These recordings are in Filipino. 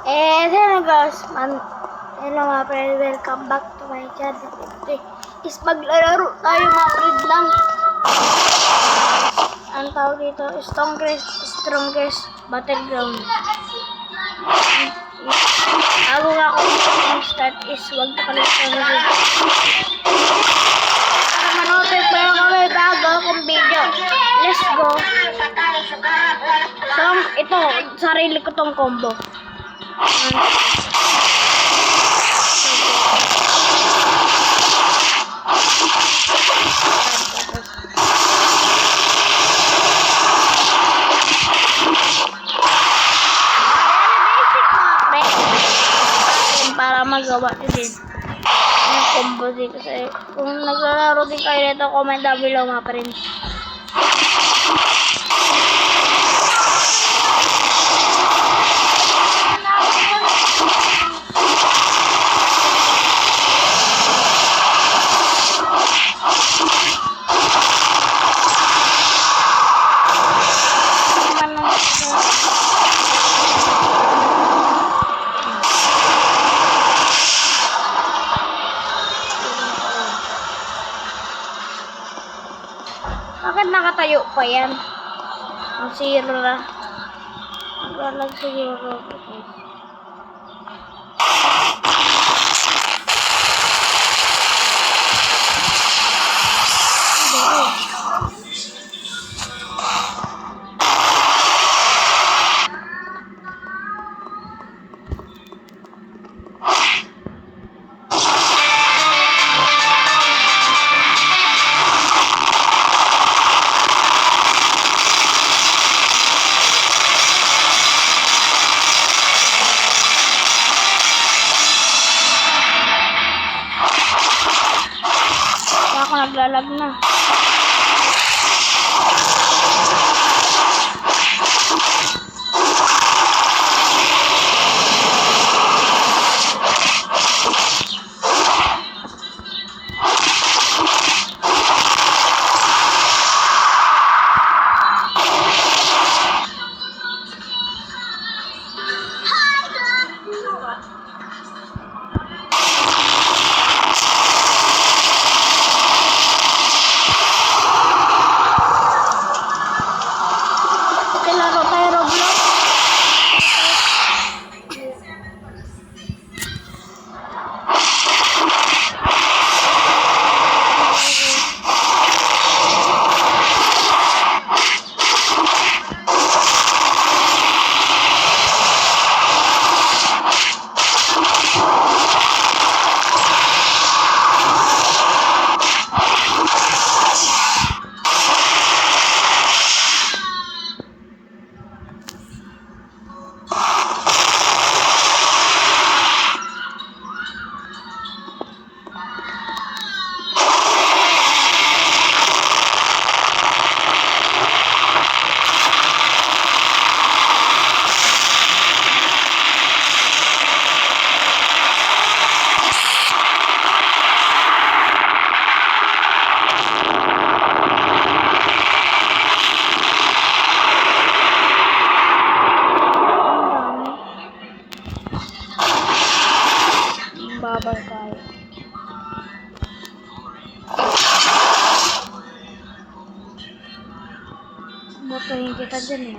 Hello guys, hello mga friend, welcome back to my channel. Today is maglalaro tayo mga friend lang. Ang tawag dito, strongest battleground. Bago nga ako start is huwag na kalimutan na rin. Para manood pa kami bago akong video. Let's go. So, ito, sarili ko tong combo. Para magawa din yung combo din kasi kung naglalaro din kayo nito, comment down below mga friends. Bakit nakatayo pa yan? Ang sira. Naglalag siguro. Naglalag na. Babal tayo. Botohin kita dyan eh.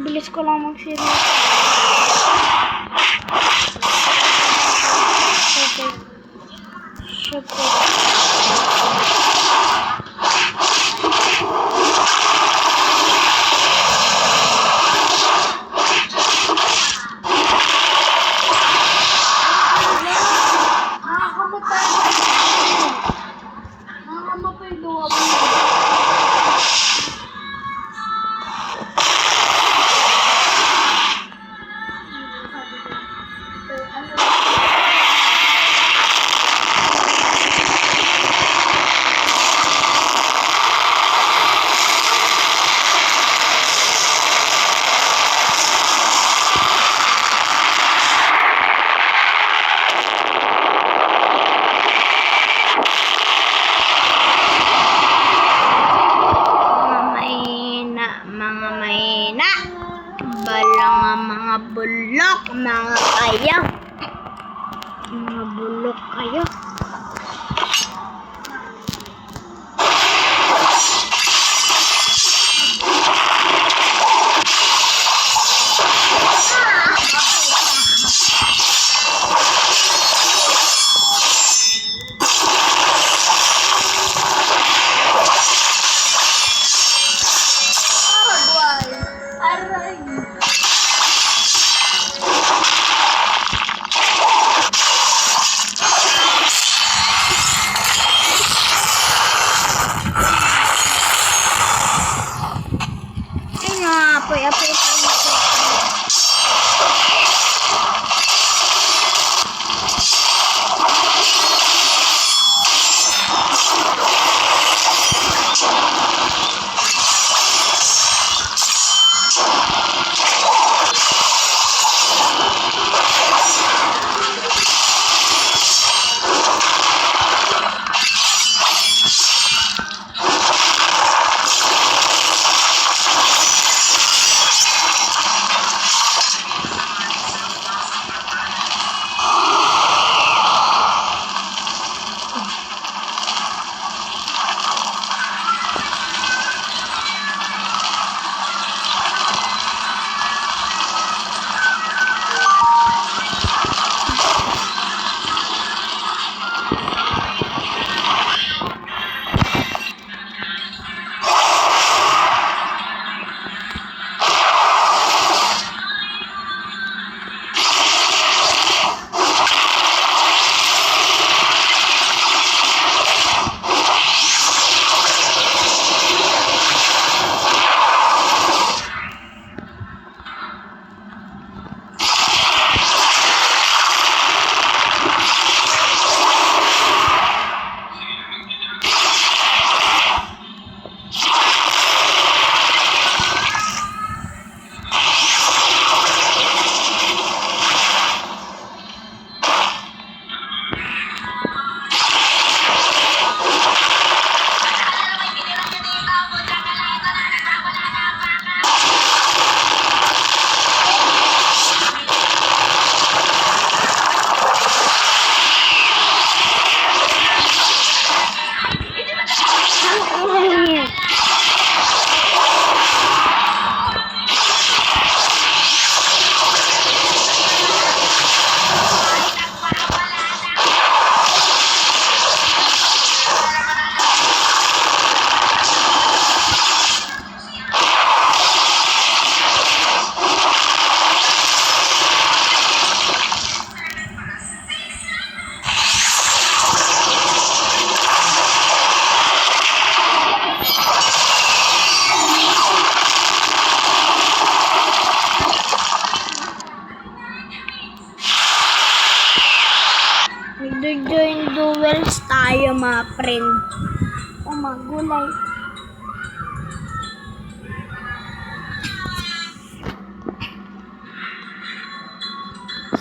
Bilis ko lang mag-share. Okay. Apoy-apoy po. Nag-join duels tayo mga friend. Oh, magulay.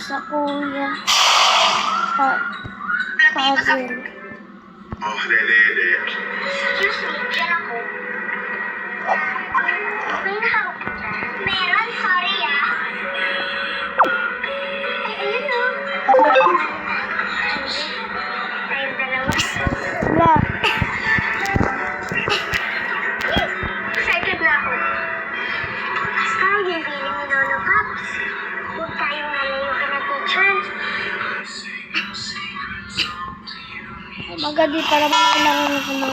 Sa kuya. Puzzle. Oh, dede. Excuse me, dyan ako. May nakapunta. Meron, sorry ah. Ay, ayun o. Tayong dalawa. Wala. Excited na ako. Sky, yung feeling ni Lolo Pops. Huwag tayong nalayuan na teacher. Magadi para mga narinig ko mga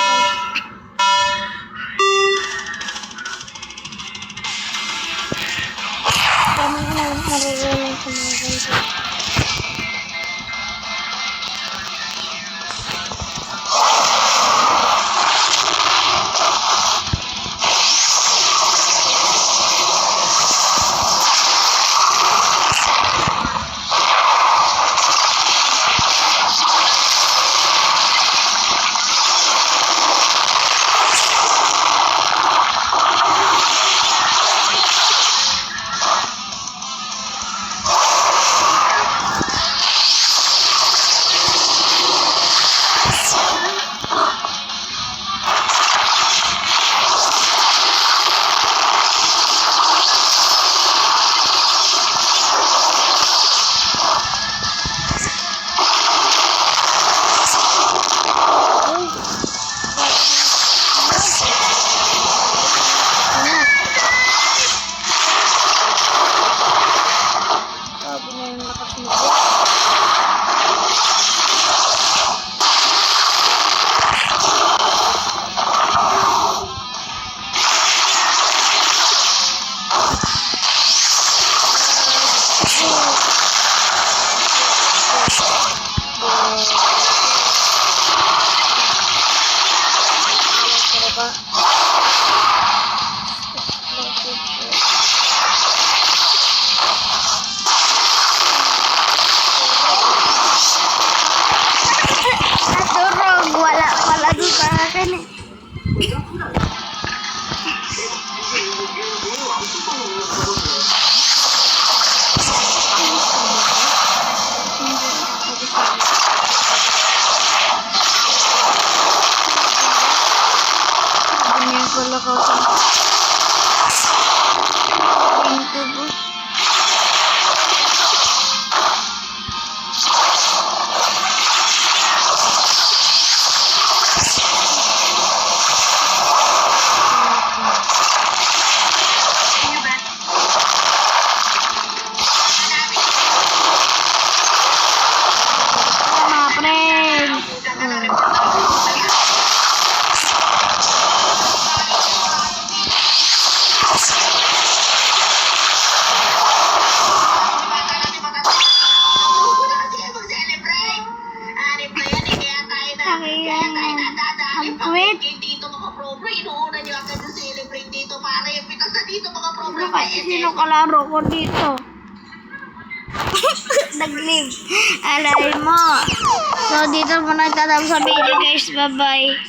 naririnig ko mga ganito. ka. Naturog, wala pala doon sa akin eh. Ganyan pala ka sa incubus. Mga friends. Quit. Dito mga pro-pro, inuuna nyo agad sa celebrate dito para yung pitas na dito mga pro-pro. Sino kalaro ko dito? Nag-leave. Alay mo. So, dito mo nagtatapos sa video guys. Bye-bye.